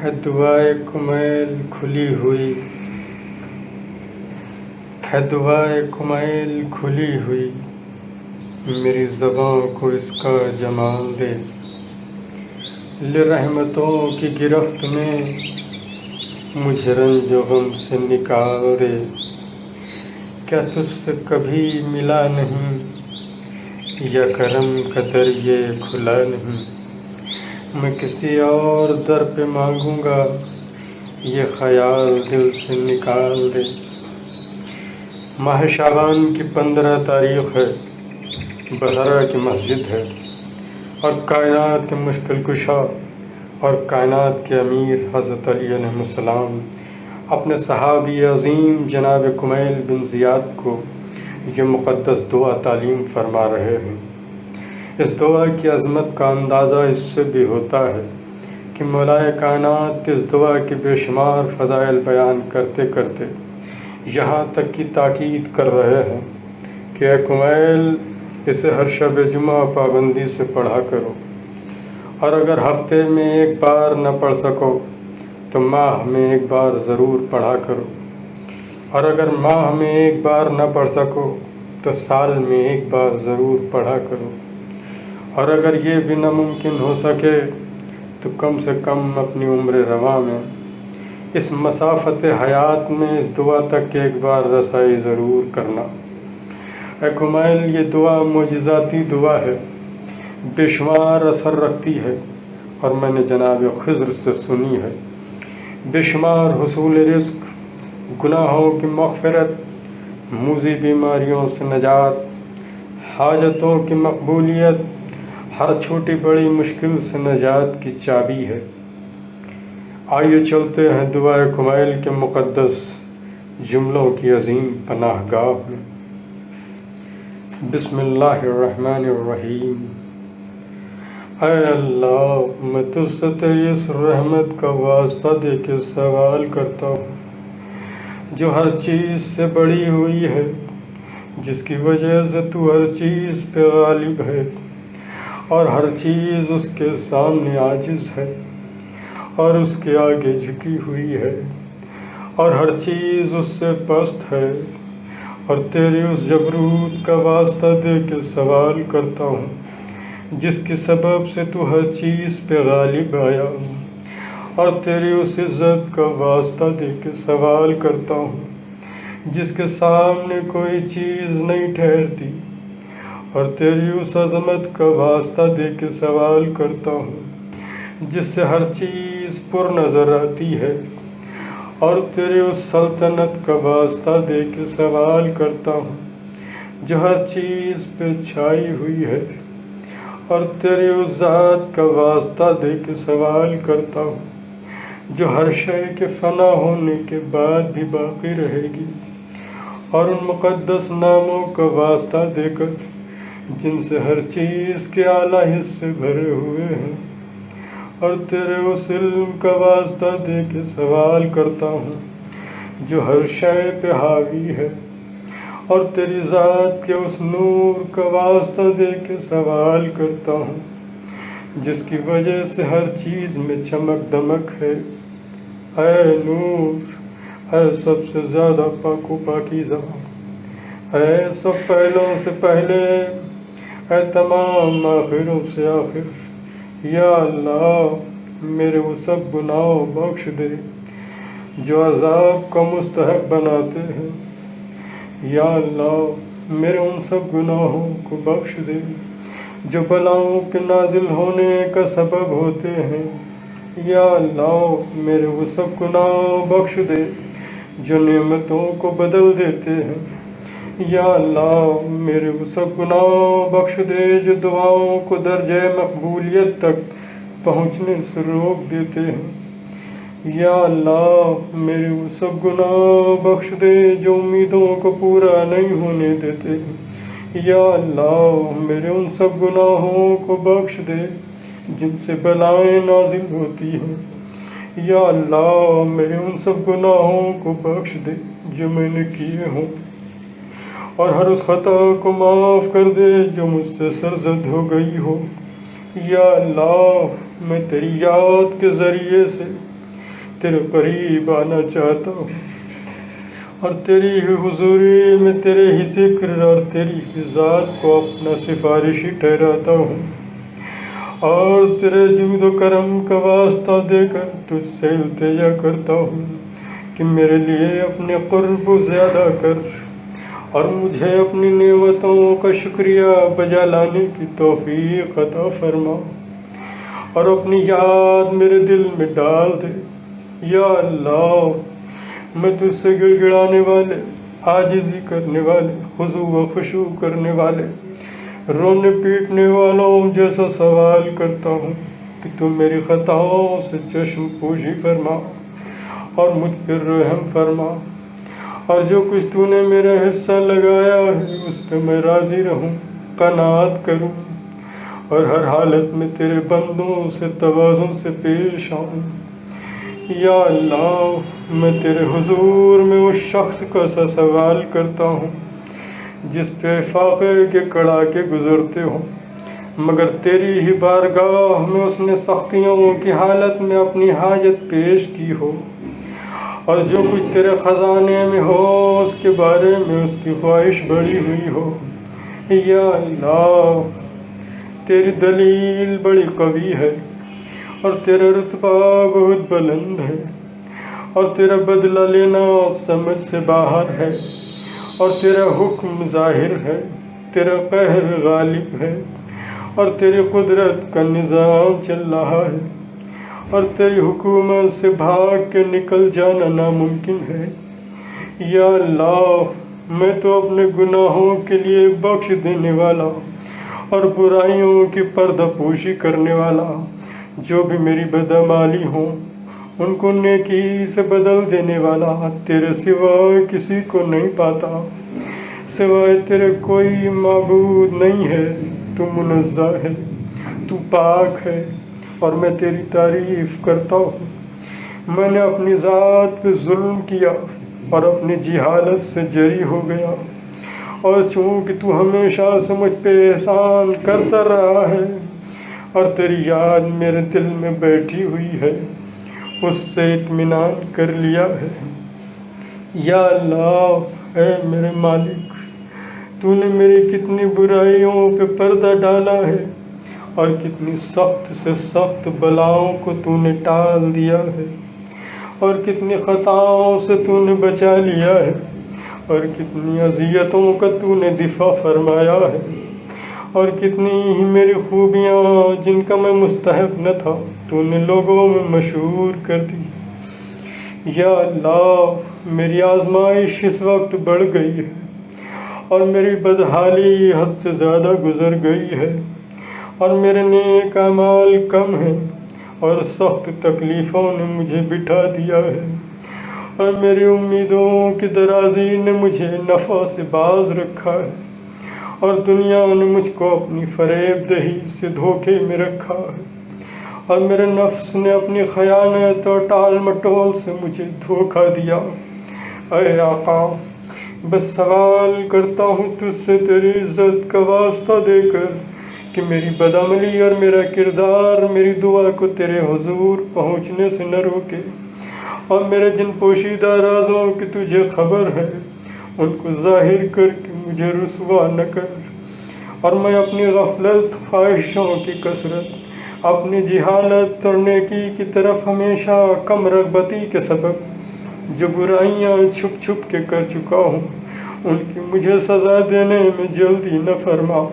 ہے دعائے کمیل کھلی ہوئی، ہے دعائے کمیل کھلی ہوئی، میری زباں کو اس کا جمال دے، لرحمتوں کی گرفت میں مجھے رنج و غم سے نکال دے، کیا تجھ سے کبھی ملا نہیں یا کرم کا در یہ کھلا نہیں، میں کسی اور در پہ مانگوں گا، یہ خیال دل سے نکال دے۔ ماہ شعبان کی 15 تاریخ ہے، بحرہ کی مسجد ہے، اور کائنات کے مشکل کشا اور کائنات کے امیر حضرت علی علیہ السلام اپنے صحابی عظیم جناب کمیل بن زیاد کو یہ مقدس دعا تعلیم فرما رہے ہیں۔ اس دعا کی عظمت کا اندازہ اس سے بھی ہوتا ہے کہ مولائے کائنات اس دعا کے بے شمار فضائل بیان کرتے کرتے یہاں تک کی تاکید کر رہے ہیں کہ اے کمیل، اسے ہر شب جمعہ پابندی سے پڑھا کرو، اور اگر ہفتے میں ایک بار نہ پڑھ سکو تو ماہ میں ایک بار ضرور پڑھا کرو، اور اگر ماہ میں ایک بار نہ پڑھ سکو تو سال میں ایک بار ضرور پڑھا کرو، اور اگر یہ بھی ناممکن ہو سکے تو کم سے کم اپنی عمر رواں میں اس مسافت حیات میں اس دعا تک ایک بار رسائی ضرور کرنا۔ اے کمیل، یہ دعا معجزاتی دعا ہے، بے شمار اثر رکھتی ہے، اور میں نے جناب خضر سے سنی ہے۔ بے شمار حصول رزق، گناہوں کی مغفرت، موذی بیماریوں سے نجات، حاجتوں کی مقبولیت، ہر چھوٹی بڑی مشکل سے نجات کی چابی ہے۔ آئیے چلتے ہیں دعائے کمیل کے مقدس جملوں کی عظیم پناہ گاہ میں۔ بسم اللہ الرحمن الرحیم۔ اے اللہ، میں تجھ سے تیری اس رحمت کا واسطہ دے کے سوال کرتا ہوں جو ہر چیز سے بڑی ہوئی ہے، جس کی وجہ سے تو ہر چیز پہ غالب ہے، اور ہر چیز اس کے سامنے عاجز ہے اور اس کے آگے جھکی ہوئی ہے، اور ہر چیز اس سے پست ہے، اور تیرے اس جبروت کا واسطہ دے کے سوال کرتا ہوں جس کے سبب سے تو ہر چیز پہ غالب آیا، اور تیری اس عزت کا واسطہ دے کے سوال کرتا ہوں جس کے سامنے کوئی چیز نہیں ٹھہرتی، اور تیری اس عظمت کا واسطہ دے کے سوال کرتا ہوں جس سے ہر چیز پر نظر آتی ہے، اور تیری اس سلطنت کا واسطہ دے کے سوال کرتا ہوں جو ہر چیز پہ چھائی ہوئی ہے، اور تیری اس ذات کا واسطہ دے کے سوال کرتا ہوں جو ہر شے کے فنا ہونے کے بعد بھی باقی رہے گی، اور ان مقدس ناموں کا واسطہ دے کر جن سے ہر چیز کے اعلیٰ حصے بھرے ہوئے ہیں، اور تیرے اس علم کا واسطہ دے کے سوال کرتا ہوں جو ہر شے پہ حاوی ہے، اور تیری ذات کے اس نور کا واسطہ دے کے سوال کرتا ہوں جس کی وجہ سے ہر چیز میں چمک دمک ہے۔ اے نور، اے سب سے زیادہ پاک و پاکیزہ، اے سب پہلوں سے پہلے، اے تمام آخروں سے آخر، یا اللہ میرے وہ سب گناہ بخش دے جو عذاب کا مستحق بناتے ہیں، یا اللہ میرے ان سب گناہوں کو بخش دے جو بلاؤں کے نازل ہونے کا سبب ہوتے ہیں، یا اللہ میرے وہ سب گناہ بخش دے جو نعمتوں کو بدل دیتے ہیں، یا اللہ میرے وہ سب گناہ بخش دے جو دعاؤں کو درجہ مقبولیت تک پہنچنے سے روک دیتے ہیں، یا اللہ میرے وہ سب گناہ بخش دے جو امیدوں کو پورا نہیں ہونے دیتے ہیں، یا اللہ میرے ان سب گناہوں کو بخش دے جن سے بلائیں نازل ہوتی ہیں، یا اللہ میرے ان سب گناہوں کو بخش دے جو میں نے کیے ہوں، اور ہر اس خطا کو معاف کر دے جو مجھ سے سرزد ہو گئی ہو، یا اللہ میں تیری یاد کے ذریعے سے تیرے قریب آنا چاہتا ہوں، اور تیری ہی حضوری میں تیرے ہی ذکر اور تیری ہی ذات کو اپنا سفارشی ٹھہراتا ہوں، اور تیرے جود و کرم کا واسطہ دے کر تجھ سے التجا کرتا ہوں کہ میرے لیے اپنے قرب کو زیادہ کر اور مجھے اپنی نعمتوں کا شکریہ بجا لانے کی توفیق عطا فرما، اور اپنی یاد میرے دل میں ڈال دے۔ یا اللہ، میں تجھ سے گڑ گڑانے والے، عاجزی کرنے والے، خضوع و خشوع کرنے والے، رونے پیٹنے والوں جیسا سوال کرتا ہوں کہ تم میری خطاؤں سے چشم پوشی فرما اور مجھ پر رحم فرما، اور جو کچھ تو نے میرا حصہ لگایا ہے اس پہ میں راضی رہوں، قناعت کروں، اور ہر حالت میں تیرے بندوں سے توازن سے پیش آؤں۔ یا اللہ، میں تیرے حضور میں اس شخص کا سا سوال کرتا ہوں جس پہ فاقے کے کڑاکے گزرتے ہوں، مگر تیری ہی بارگاہ میں اس نے سختیوں کی حالت میں اپنی حاجت پیش کی ہو، اور جو کچھ تیرے خزانے میں ہو اس کے بارے میں اس کی خواہش بڑھی ہوئی ہو۔ یا اللہ، تیری دلیل بڑی قوی ہے، اور تیرا رتبہ بہت بلند ہے، اور تیرا بدلہ لینا سمجھ سے باہر ہے، اور تیرا حکم ظاہر ہے، تیرا قہر غالب ہے، اور تیری قدرت کا نظام چل رہا ہے، اور تیری حکومت سے بھاگ کے نکل جانا ناممکن ہے۔ یا اللہ، میں تو اپنے گناہوں کے لیے بخش دینے والا اور برائیوں کی پردہ پوشی کرنے والا، جو بھی میری بدعمالی ہوں ان کو نیکی سے بدل دینے والا تیرے سوائے کسی کو نہیں پاتا، سوائے تیرے کوئی معبود نہیں ہے۔ تو منزہ ہے، تو پاک ہے، اور میں تیری تعریف کرتا ہوں۔ میں نے اپنی ذات پہ ظلم کیا اور اپنی جہالت سے جری ہو گیا، اور چونکہ تو ہمیشہ سے مجھ پہ احسان کرتا رہا ہے اور تیری یاد میرے دل میں بیٹھی ہوئی ہے، اس سے اطمینان کر لیا ہے۔ یا اللہ، اے میرے مالک، تو نے میری کتنی برائیوں پہ پردہ ڈالا ہے، اور کتنی سخت سے سخت بلاؤں کو تو نے ٹال دیا ہے، اور کتنی خطاؤں سے تو نے بچا لیا ہے، اور کتنی اذیتوں کا تو نے دفاع فرمایا ہے، اور کتنی ہی میری خوبیاں جن کا میں مستحق نہ تھا تو نے لوگوں میں مشہور کر دی۔ یا اللہ، میری آزمائش اس وقت بڑھ گئی ہے، اور میری بدحالی حد سے زیادہ گزر گئی ہے، اور میرے نیک اعمال کم ہیں، اور سخت تکلیفوں نے مجھے بٹھا دیا ہے، اور میری امیدوں کی درازی نے مجھے نفع سے باز رکھا ہے، اور دنیا نے مجھ کو اپنی فریب دہی سے دھوکے میں رکھا ہے، اور میرے نفس نے اپنی خیانت اور ٹال مٹول سے مجھے دھوکہ دیا۔ اے آقا، بس سوال کرتا ہوں تجھ سے تیری عزت کا واسطہ دے کر کہ میری بدعملی اور میرا کردار میری دعا کو تیرے حضور پہنچنے سے نہ روکے، اور میرے جن پوشیدہ رازوں کی تجھے خبر ہے ان کو ظاہر کر کے مجھے رسوا نہ کر، اور میں اپنی غفلت، خواہشوں کی کثرت، اپنی جہالت اور نیکی کی طرف ہمیشہ کم رغبتی کے سبب جو برائیاں چھپ چھپ کے کر چکا ہوں ان کی مجھے سزا دینے میں جلدی نہ فرما۔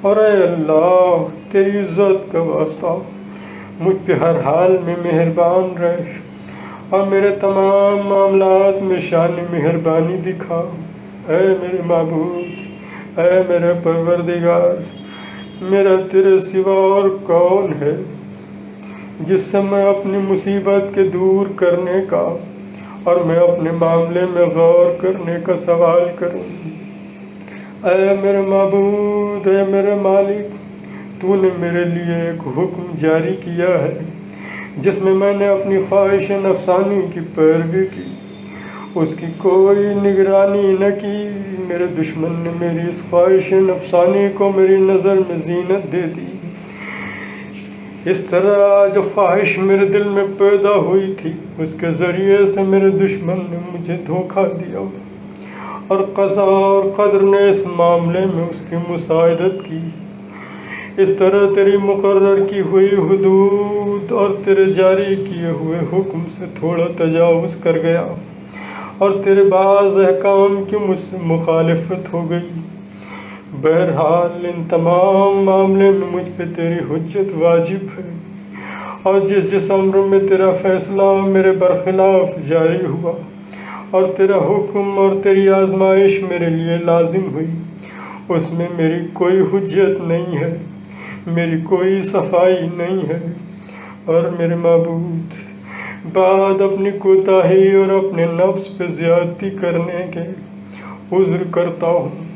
اور اے اللہ، تیری عزت کا واسطہ مجھ پہ ہر حال میں مہربان رہ، اور میرے تمام معاملات میں شان مہربانی دکھا۔ اے میرے معبود، اے میرے پروردگار، میرا تیرے سوا اور کون ہے جس سے میں اپنی مصیبت کے دور کرنے کا اور میں اپنے معاملے میں غور کرنے کا سوال کروں۔ اے میرے معبود، اے میرے مالک، تو نے میرے لیے ایک حکم جاری کیا ہے جس میں میں نے اپنی خواہش نفسانی کی پیروی کی، اس کی کوئی نگرانی نہ کی۔ میرے دشمن نے میری اس خواہش نفسانی کو میری نظر میں زینت دے دی، اس طرح جو خواہش میرے دل میں پیدا ہوئی تھی اس کے ذریعے سے میرے دشمن نے مجھے دھوکہ دیا، اور قضا اور قدر نے اس معاملے میں اس کی مساعدت کی۔ اس طرح تیری مقرر کی ہوئی حدود اور تیرے جاری کیے ہوئے حکم سے تھوڑا تجاوز کر گیا، اور تیرے بعض احکام کی مجھ سے مخالفت ہو گئی۔ بہرحال ان تمام معاملے میں مجھ پہ تیری حجت واجب ہے، اور جس امر میں تیرا فیصلہ میرے برخلاف جاری ہوا، اور تیرا حکم اور تیری آزمائش میرے لیے لازم ہوئی، اس میں میری کوئی حجت نہیں ہے، میری کوئی صفائی نہیں ہے۔ اور میرے معبود، بعد اپنی کوتاہی اور اپنے نفس پہ زیادتی کرنے کے عذر کرتا ہوں،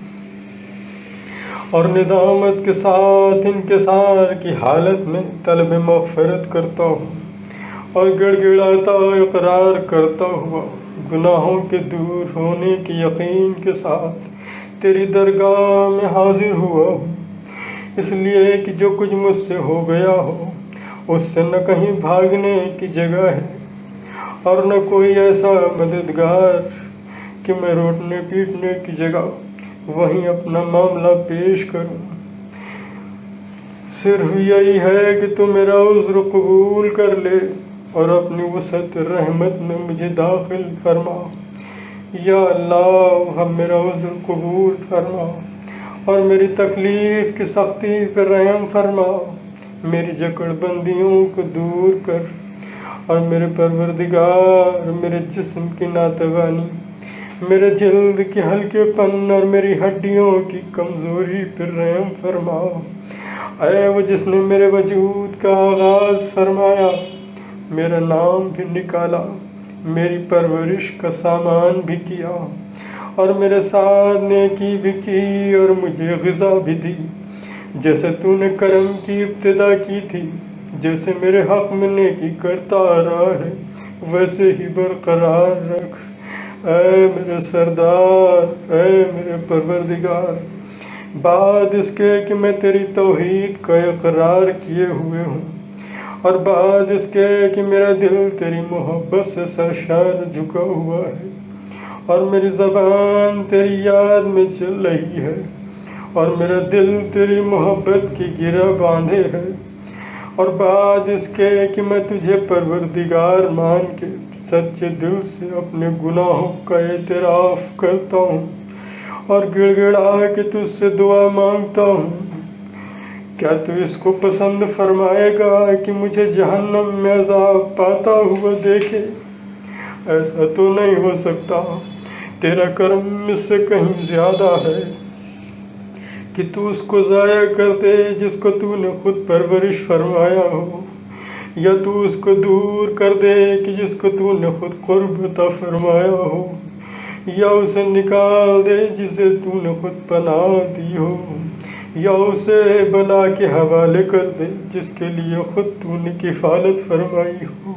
اور ندامت کے ساتھ انکسار کی حالت میں طلب مغفرت کرتا ہوں، اور گڑ گڑاتا اقرار کرتا ہوا گناہوں کے دور ہونے کی یقین کے ساتھ تیری درگاہ میں حاضر ہوا ہوں، اس لیے کہ جو کچھ مجھ سے ہو گیا ہو اس سے نہ کہیں بھاگنے کی جگہ ہے، اور نہ کوئی ایسا مددگار کہ میں روٹنے پیٹنے کی جگہ وہیں اپنا معاملہ پیش کروں۔ صرف یہی ہے کہ تو میرا عذر قبول کر لے اور اپنی وسعت رحمت میں مجھے داخل فرما۔ یا اللہ، ہم میرا عذر قبول فرما اور میری تکلیف کی سختی پر رحم فرما، میری جکڑ بندیوں کو دور کر، اور میرے پروردگار میرے جسم کی ناتوانی، میرے جلد کے ہلکے پن اور میری ہڈیوں کی کمزوری پر رحم فرما۔ اے وہ جس نے میرے وجود کا آغاز فرمایا، میرا نام بھی نکالا، میری پرورش کا سامان بھی کیا، اور میرے ساتھ نیکی بھی کی اور مجھے غذا بھی دی، جیسے تو نے کرم کی ابتدا کی تھی، جیسے میرے حق میں نیکی کرتا آ رہا ہے ویسے ہی برقرار رکھ۔ اے میرے سردار، اے میرے پروردگار، بعد اس کے کہ میں تیری توحید کا اقرار کیے ہوئے ہوں، اور بعد اس کے کہ میرا دل تیری محبت سے سرشار جھکا ہوا ہے، اور میری زبان تیری یاد میں چل رہی ہے، اور میرا دل تیری محبت کی گرہ باندھے ہے، اور بعد اس کے کہ میں تجھے پروردگار مان کے سچے دل سے اپنے گناہوں کا اعتراف کرتا ہوں اور گڑ گڑا کے تجھ سے دعا مانگتا ہوں، کیا تو اس کو پسند فرمائے گا کہ مجھے جہنم میں عذاب پاتا ہوا دیکھے؟ ایسا تو نہیں ہو سکتا، تیرا کرم مجھ سے کہیں زیادہ ہے کہ تو اس کو ضائع کر دے جس کو تو نے خود پرورش فرمایا ہو، یا تو اس کو دور کر دے کہ جس کو تو نے خود قرب عطا فرمایا ہو، یا اسے نکال دے جسے تو نے خود پناہ دی ہو، یا اسے بلا کے حوالے کر دے جس کے لیے خود تو نے کفالت فرمائی ہو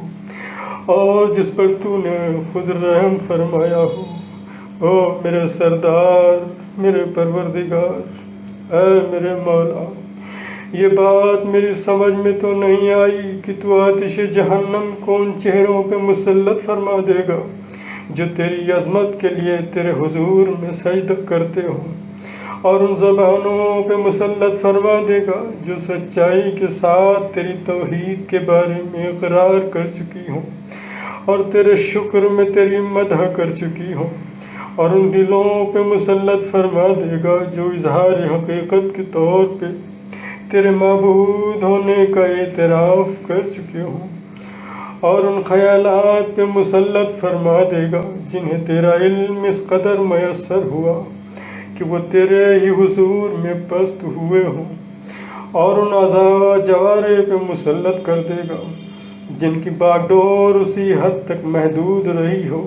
اور جس پر تو نے خود رحم فرمایا ہو۔ او میرے سردار، میرے پروردگار، اے میرے مولا، یہ بات میری سمجھ میں تو نہیں آئی کہ تو آتش جہنم کو ان چہروں پہ مسلط فرما دے گا جو تیری عظمت کے لیے تیرے حضور میں سجدہ کرتے ہوں، اور ان زبانوں پہ مسلط فرما دے گا جو سچائی کے ساتھ تیری توحید کے بارے میں اقرار کر چکی ہوں اور تیرے شکر میں تیری مدح کر چکی ہوں، اور ان دلوں پہ مسلط فرما دے گا جو اظہار حقیقت کے طور پہ تیرے معبود ہونے کا اعتراف کر چکے ہوں، اور ان خیالات پہ مسلط فرما دے گا جنہیں تیرا علم اس قدر میسر ہوا کہ وہ تیرے ہی حضور میں پست ہوئے ہوں، اور ان اعضاء جوارے پہ مسلط کر دے گا جن کی باگڈور اسی حد تک محدود رہی ہو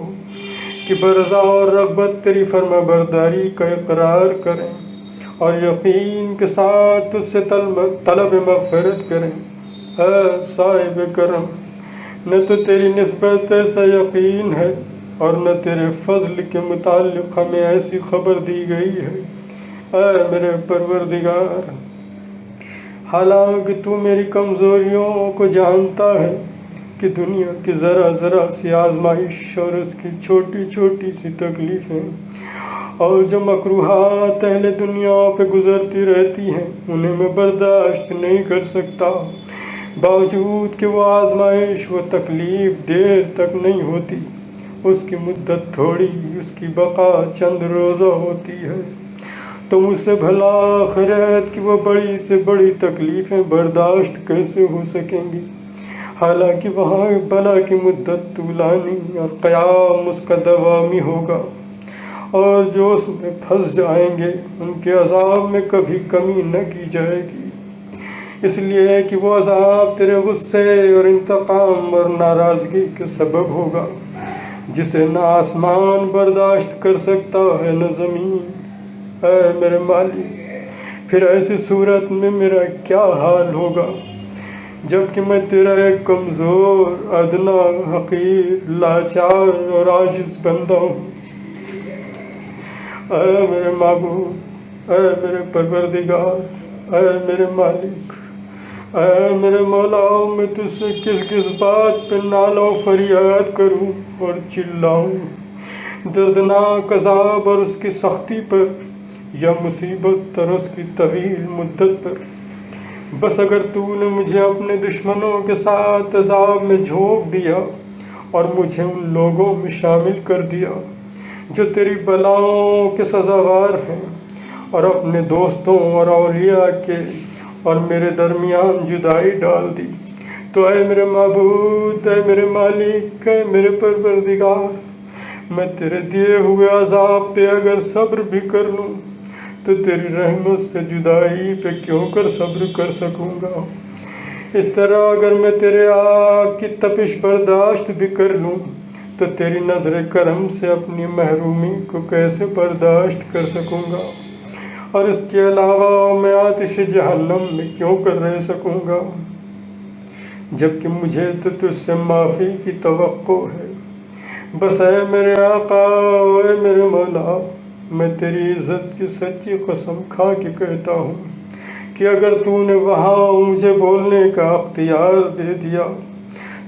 کہ برضا اور رغبت تیری فرما برداری کا اقرار کریں اور یقین کے ساتھ اس سے طلب مغفرت کریں۔ اے صاحب کرم، نہ تو تیری نسبت ایسا یقین ہے اور نہ تیرے فضل کے متعلق ہمیں ایسی خبر دی گئی ہے۔ اے میرے پروردگار، حالانکہ تو میری کمزوریوں کو جانتا ہے کہ دنیا کی ذرا ذرا سی آزمائش اور اس کی چھوٹی چھوٹی سی تکلیفیں اور جو مکروہات اہل دنیا پہ گزرتی رہتی ہیں انہیں میں برداشت نہیں کر سکتا، باوجود کہ وہ آزمائش و تکلیف دیر تک نہیں ہوتی، اس کی مدت تھوڑی، اس کی بقا چند روزہ ہوتی ہے، تو مجھ سے بھلا خیرت کہ وہ بڑی سے بڑی تکلیفیں برداشت کیسے ہو سکیں گی، حالانکہ وہاں بلا کی مدت طولانی اور قیام اس کا دوامی ہوگا، اور جو اس میں پھنس جائیں گے ان کے عذاب میں کبھی کمی نہ کی جائے گی، اس لیے کہ وہ عذاب تیرے غصے اور انتقام اور ناراضگی کے سبب ہوگا، جسے نہ آسمان برداشت کر سکتا ہے نہ زمین۔ اے میرے مالک، پھر ایسی صورت میں میرا کیا حال ہوگا جبکہ میں تیرا ایک کمزور، ادنا، حقیر، لاچار اور عاجز بندہ ہوں۔ اے میرے معبود، اے میرے پروردگار، اے میرے مالک، اے میرے مولا، میں تجھ سے کس کس بات پہ نالہ و فریاد کروں اور چلاؤں، دردناک عذاب اور اس کی سختی پر، یا مصیبت اور اس کی طویل مدت پر؟ بس اگر تو نے مجھے اپنے دشمنوں کے ساتھ عذاب میں جھونک دیا اور مجھے ان لوگوں میں شامل کر دیا جو تیری بلاؤں کے سزاوار ہیں، اور اپنے دوستوں اور اولیاء کے اور میرے درمیان جدائی ڈال دی، تو اے میرے معبود، اے میرے مالک، اے میرے پروردگار، میں تیرے دیے ہوئے عذاب پہ اگر صبر بھی کر لوں تو تیری رحمت سے جدائی پہ کیوں کر صبر کر سکوں گا؟ اس طرح اگر میں تیرے آگ کی تپش برداشت بھی کر لوں تو تیری نظر کرم سے اپنی محرومی کو کیسے برداشت کر سکوں گا؟ اور اس کے علاوہ میں آتش جہنم میں کیوں کر رہ سکوں گا، جبکہ مجھے تو تجھ سے معافی کی توقع ہے۔ بس اے میرے آقا، اے میرے مولا، میں تیری عزت کی سچی قسم کھا کے کہتا ہوں کہ اگر تو نے وہاں مجھے بولنے کا اختیار دے دیا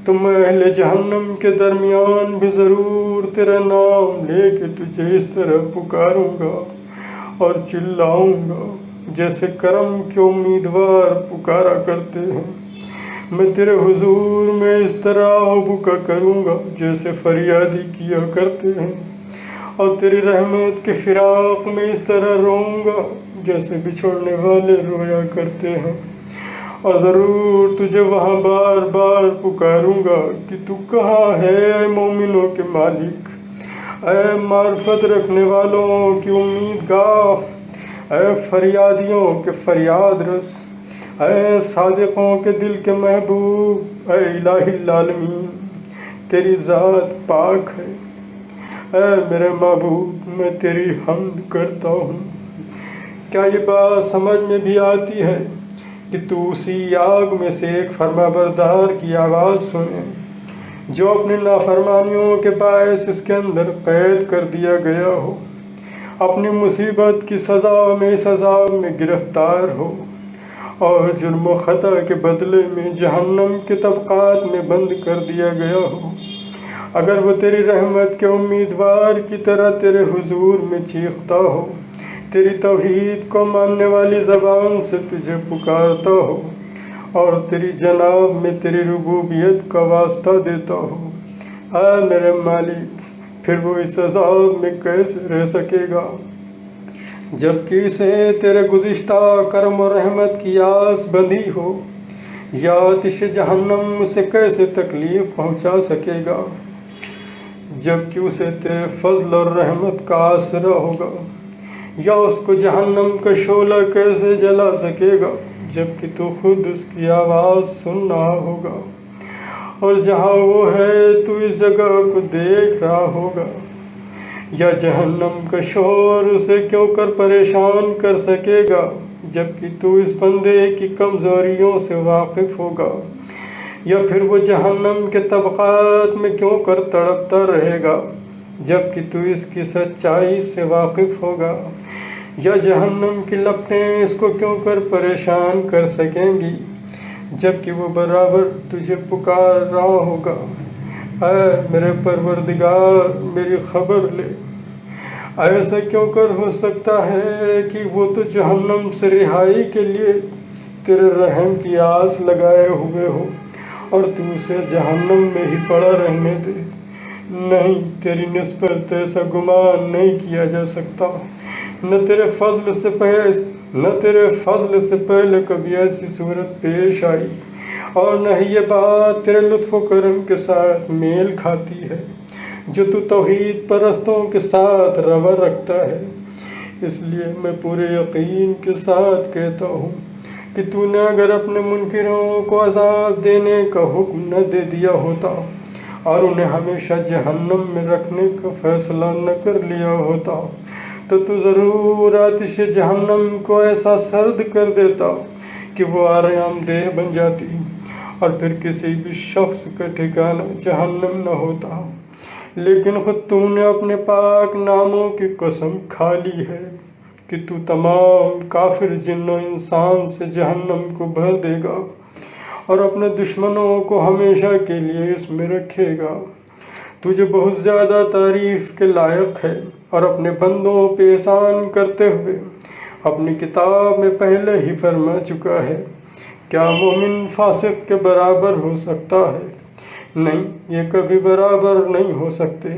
تو میں اہل جہنم کے درمیان بھی ضرور تیرا نام لے کے تجھے اس طرح پکاروں گا اور چلاؤں گا جیسے کرم کے امیدوار پکارا کرتے ہیں۔ میں تیرے حضور میں اس طرح بکا کروں گا جیسے فریادی کیا کرتے ہیں، اور تیری رحمت کے فراق میں اس طرح روؤں گا جیسے بچھوڑنے والے رویا کرتے ہیں، اور ضرور تجھے وہاں بار بار پکاروں گا کہ تو کہاں ہے اے مومنوں کے مالک، اے معرفت رکھنے والوں کی امید گاہ، اے فریادیوں کے فریاد رس، اے صادقوں کے دل کے محبوب، اے الہ العالمین، تیری ذات پاک ہے۔ اے میرے معبود، میں تیری حمد کرتا ہوں۔ کیا یہ بات سمجھ میں بھی آتی ہے کہ تو اسی آگ میں سے ایک فرما بردار کی آواز سنے جو اپنی نافرمانیوں کے باعث اس کے اندر قید کر دیا گیا ہو، اپنی مصیبت کی سزا میں اس عذاب میں گرفتار ہو، اور جرم و خطا کے بدلے میں جہنم کے طبقات میں بند کر دیا گیا ہو، اگر وہ تیری رحمت کے امیدوار کی طرح تیرے حضور میں چیختا ہو، تیری توحید کو ماننے والی زبان سے تجھے پکارتا ہو، اور تیری جناب میں تیری ربوبیت کا واسطہ دیتا ہو، اے میرے مالک، پھر وہ اس عذاب میں کیسے رہ سکے گا جبکہ اسے تیرے گزشتہ کرم و رحمت کی آس بندھی ہو؟ یا آتش جہنم اسے کیسے تکلیف پہنچا سکے گا جبکہ اسے تیرے فضل اور رحمت کا آسرا ہوگا؟ یا اس کو جہنم کا شعلہ کیسے جلا سکے گا جبکہ تو خود اس کی آواز سن رہا ہوگا، اور جہاں وہ ہے تو اس جگہ کو دیکھ رہا ہوگا؟ یا جہنم کا شور اسے کیوں کر پریشان کر سکے گا جبکہ تو اس بندے کی کمزوریوں سے واقف ہوگا؟ یا پھر وہ جہنم کے طبقات میں کیوں کر تڑپتا رہے گا جبکہ تو اس کی سچائی سے واقف ہوگا؟ یا جہنم کی لپٹیں اس کو کیوں کر پریشان کر سکیں گی جبکہ وہ برابر تجھے پکار رہا ہوگا۔ اے میرے پروردگار میری خبر لے، ایسا کیوں کر ہو سکتا ہے کہ وہ تو جہنم سے رہائی کے لیے تیرے رحم کی آس لگائے ہوئے ہو اور تو اسے جہنم میں ہی پڑا رہنے دے۔ نہیں، تیری نسبت ایسا گمان نہیں کیا جا سکتا۔ نہ تیرے فضل سے پہلے کبھی ایسی صورت پیش آئی، اور نہ ہی یہ بات تیرے لطف و کرم کے ساتھ میل کھاتی ہے جو تو توحید پرستوں کے ساتھ روا رکھتا ہے۔ اس لیے میں پورے یقین کے ساتھ کہتا ہوں کہ تو نے اگر اپنے منکروں کو عذاب دینے کا حکم نہ دے دیا ہوتا اور انہیں ہمیشہ جہنم میں رکھنے کا فیصلہ نہ کر لیا ہوتا تو ضرور آتش جہنم کو ایسا سرد کر دیتا کہ وہ آرام دہ بن جاتی اور پھر کسی بھی شخص کا ٹھکانہ جہنم نہ ہوتا۔ لیکن خود تو نے اپنے پاک ناموں کی قسم کھا لی ہے کہ تو تمام کافر جن و انسان سے جہنم کو بھر دے گا اور اپنے دشمنوں کو ہمیشہ کے لیے اس میں رکھے گا۔ تجھے بہت زیادہ تعریف کے لائق ہے اور اپنے بندوں پہ احسان کرتے ہوئے اپنی کتاب میں پہلے ہی فرما چکا ہے۔ کیا مومن فاسق کے برابر ہو سکتا ہے؟ نہیں، یہ کبھی برابر نہیں ہو سکتے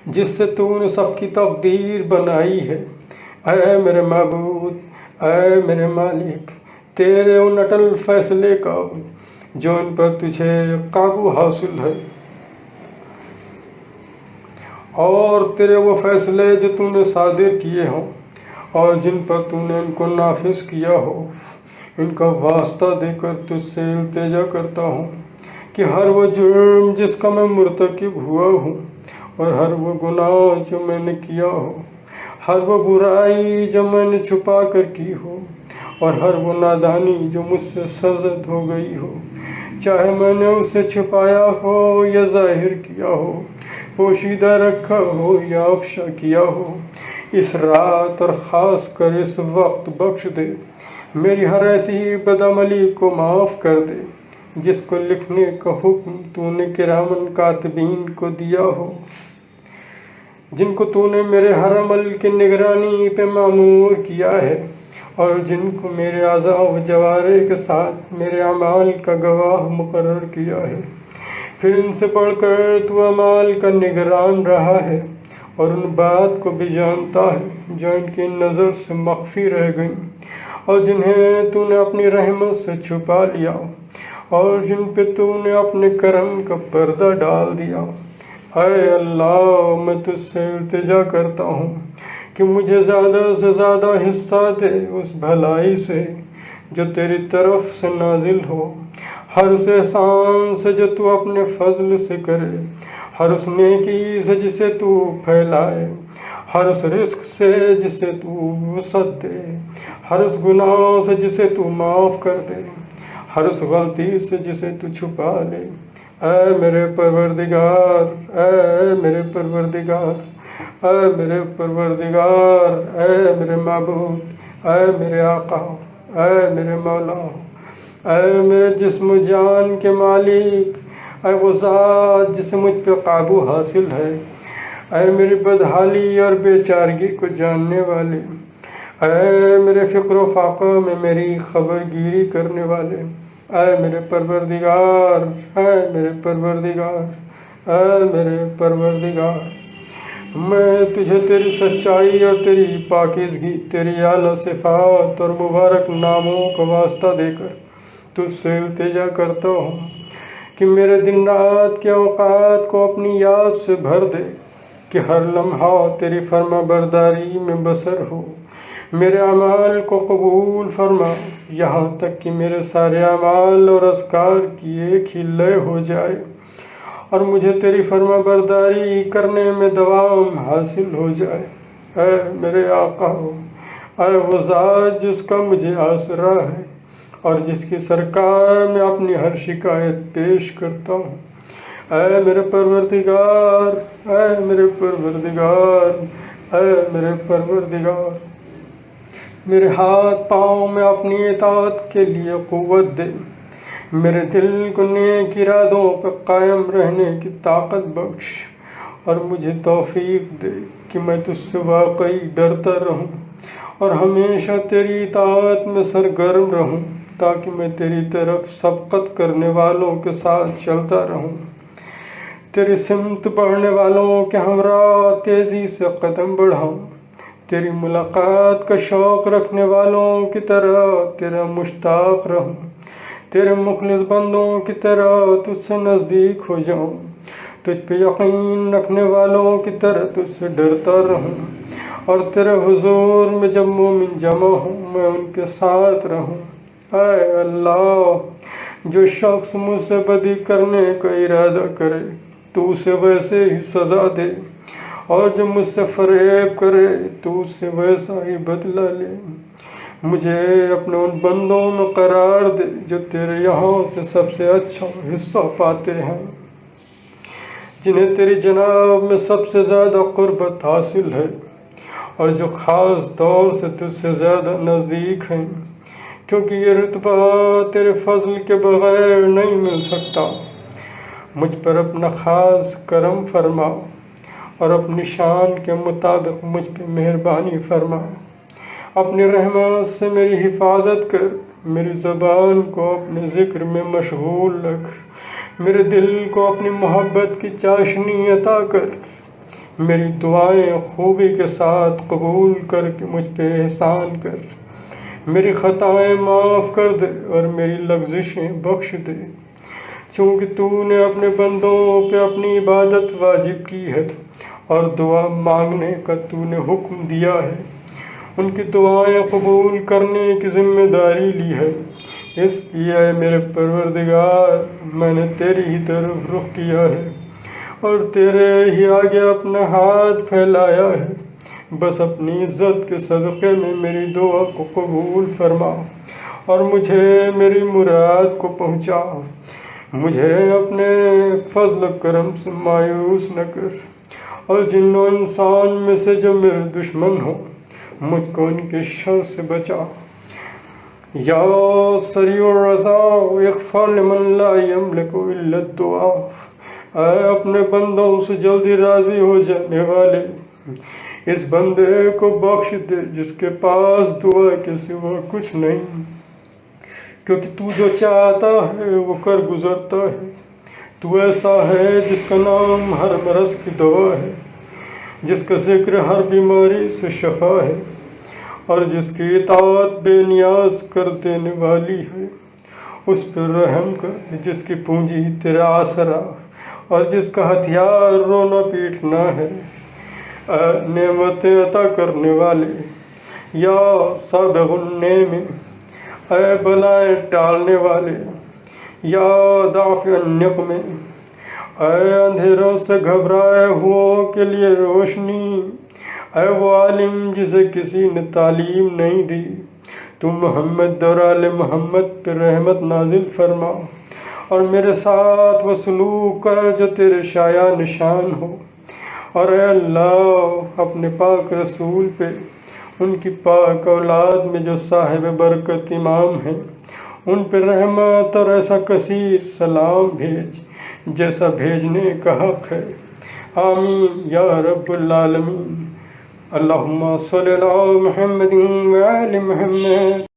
جس سے تو نے سب کی تقدیر بنائی ہے۔ اے میرے معبود، اے میرے مالک، تیرے ان اٹل فیصلے کا جو ان پر تجھے قابو حاصل ہے، اور تیرے وہ فیصلے جو تو نے صادر کیے ہوں اور جن پر تو نے ان کو نافذ کیا ہو، ان کا واسطہ دے کر تجھ سے التجا کرتا ہوں کہ ہر وہ جرم جس کا میں مرتکب ہوا ہوں اور ہر وہ گناہ جو میں نے کیا ہو، ہر وہ برائی جو میں نے چھپا کر کی ہو اور ہر وہ نادانی جو مجھ سے سرزد ہو گئی ہو، چاہے میں نے اسے چھپایا ہو یا ظاہر کیا ہو، پوشیدہ رکھا ہو یا افشا کیا ہو، اس رات اور خاص کر اس وقت بخش دے۔ میری ہر ایسی بدعملی کو معاف کر دے جس کو لکھنے کا حکم تو نے کرامن کاتبین کو دیا ہو، جن کو تو نے میرے ہر عمل کی نگرانی پہ مامور کیا ہے اور جن کو میرے اعضاء و جوارح کے ساتھ میرے اعمال کا گواہ مقرر کیا ہے۔ پھر ان سے بڑھ کر تو اعمال کا نگران رہا ہے اور ان بات کو بھی جانتا ہے جو ان کی نظر سے مخفی رہ گئیں اور جنہیں تو نے اپنی رحمت سے چھپا لیا اور جن پہ تو نے اپنے کرم کا پردہ ڈال دیا۔ اے اللہ، میں تجھ سے التجا کرتا ہوں کہ مجھے زیادہ سے زیادہ حصہ دے اس بھلائی سے جو تیری طرف سے نازل ہو، ہر اس احسان سے جو تو اپنے فضل سے کرے، ہر اس نیکی سے جسے تو پھیلائے، ہر اس رزق سے جسے تو وسعت دے، ہر اس گناہ سے جسے تو معاف کر دے، ہر اس غلطی سے جسے تو چھپا لے۔ اے میرے پروردگار، اے میرے پروردگار، اے میرے پروردگار، اے میرے معبود، اے میرے آقا، اے میرے مولا، اے میرے جسم و جان کے مالک، اے وہ ذات جسے مجھ پہ قابو حاصل ہے، اے میری بدحالی اور بے چارگی کو جاننے والے، اے میرے فقر و فاقہ میں میری خبر گیری کرنے والے، اے میرے پروردگار، اے میرے پروردگار، اے میرے پروردگار، میں تجھے تیری سچائی اور تیری پاکیزگی، تیری اعلیٰ صفات اور مبارک ناموں کا واسطہ دے کر تجھ سے التجا کرتا ہوں کہ میرے دن رات کے اوقات کو اپنی یاد سے بھر دے، کہ ہر لمحہ تیری فرما برداری میں بسر ہو۔ میرے اعمال کو قبول فرما، یہاں تک کہ میرے سارے اعمال اور اذکار کی ایک ہی لے ہو جائے اور مجھے تیری فرما برداری کرنے میں دوام حاصل ہو جائے۔ اے میرے آقا، اے وہ ذات جس کا مجھے آسرا ہے اور جس کی سرکار میں اپنی ہر شکایت پیش کرتا ہوں۔ اے میرے پروردگار، اے میرے پروردگار، اے میرے پروردگار، میرے ہاتھ پاؤں میں اپنی اطاعت کے لیے قوت دے، میرے دل کو نیک ارادوں پر قائم رہنے کی طاقت بخش، اور مجھے توفیق دے کہ میں تجھ سے واقعی ڈرتا رہوں اور ہمیشہ تیری اطاعت میں سرگرم رہوں، تاکہ میں تیری طرف سبقت کرنے والوں کے ساتھ چلتا رہوں، تیری سمت بڑھنے والوں کے ہمراہ تیزی سے قدم بڑھاؤں، تیری ملاقات کا شوق رکھنے والوں کی طرح تیرا مشتاق رہوں، تیرے مخلص بندوں کی طرح تجھ سے نزدیک ہو جاؤں، تجھ پہ یقین رکھنے والوں کی طرح تجھ سے ڈرتا رہوں، اور تیرے حضور میں جب مومن جمع ہوں میں ان کے ساتھ رہوں۔ اے اللہ، جو شخص مجھ سے بدی کرنے کا ارادہ کرے تو اسے ویسے ہی سزا دے، اور جو مجھ سے فریب کرے تو اس سے ویسا ہی بدلہ لے۔ مجھے اپنے ان بندوں میں قرار دے جو تیرے یہاں سے سب سے اچھا حصہ پاتے ہیں، جنہیں تیری جناب میں سب سے زیادہ قربت حاصل ہے، اور جو خاص طور سے تجھ سے زیادہ نزدیک ہیں، کیونکہ یہ رتبہ تیرے فضل کے بغیر نہیں مل سکتا۔ مجھ پر اپنا خاص کرم فرما اور اپنی شان کے مطابق مجھ پہ مہربانی فرما، اپنی رحمت سے میری حفاظت کر، میری زبان کو اپنے ذکر میں مشغول رکھ، میرے دل کو اپنی محبت کی چاشنی عطا کر، میری دعائیں خوبی کے ساتھ قبول کر کے مجھ پہ احسان کر، میری خطائیں معاف کر دے اور میری لغزشیں بخش دے، چونکہ تو نے اپنے بندوں پہ اپنی عبادت واجب کی ہے اور دعا مانگنے کا تو نے حکم دیا ہے، ان کی دعائیں قبول کرنے کی ذمہ داری لی ہے، اس لیے اے میرے پروردگار میں نے تیری ہی طرف رخ کیا ہے اور تیرے ہی آگے اپنا ہاتھ پھیلایا ہے، بس اپنی عزت کے صدقے میں میری دعا کو قبول فرما اور مجھے میری مراد کو پہنچا، مجھے اپنے فضل و کرم سے مایوس نہ کر، اور جن و انسان میں سے جو میرے دشمن ہوں مجھ کو ان کے شر سے بچا۔ یا سریع الرضا اغفر لمن لا یملک الا الدعاء، اے اپنے بندوں سے جلدی راضی ہو جانے والے، اس بندے کو بخش دے جس کے پاس دعا کے سوا کچھ نہیں، کیونکہ تو جو چاہتا ہے وہ کر گزرتا ہے، تو ایسا ہے جس کا نام ہر مرض کی دوا ہے، جس کا ذکر ہر بیماری سے شفا ہے، اور جس کی اطاعت بے نیاز کر دینے والی ہے، اس پر رحم کر جس کی پونجی تیرا آسرا اور جس کا ہتھیار رونا پیٹنا ہے۔ اے نعمتیں عطا کرنے والے، یا سابغ النعم، اے بلائیں ٹالنے والے، یا دافع النقم، اے اندھیروں سے گھبرائے ہوں کے لیے روشنی، اے وہ عالم جسے کسی نے تعلیم نہیں دی، تو محمد اور آل محمد پہ رحمت نازل فرما، اور میرے ساتھ وہ سلوک کر جو تیرے شایع نشان ہو، اور اے اللہ اپنے پاک رسول پہ، ان کی پاک اولاد میں جو صاحب برکت امام ہیں ان پہ رحمت اور ایسا کثیر سلام بھیج جیسا بھیجنے کا حق ہے۔ آمین یا رب العالمین۔ اللہم صلی علی محمد و آل محمد۔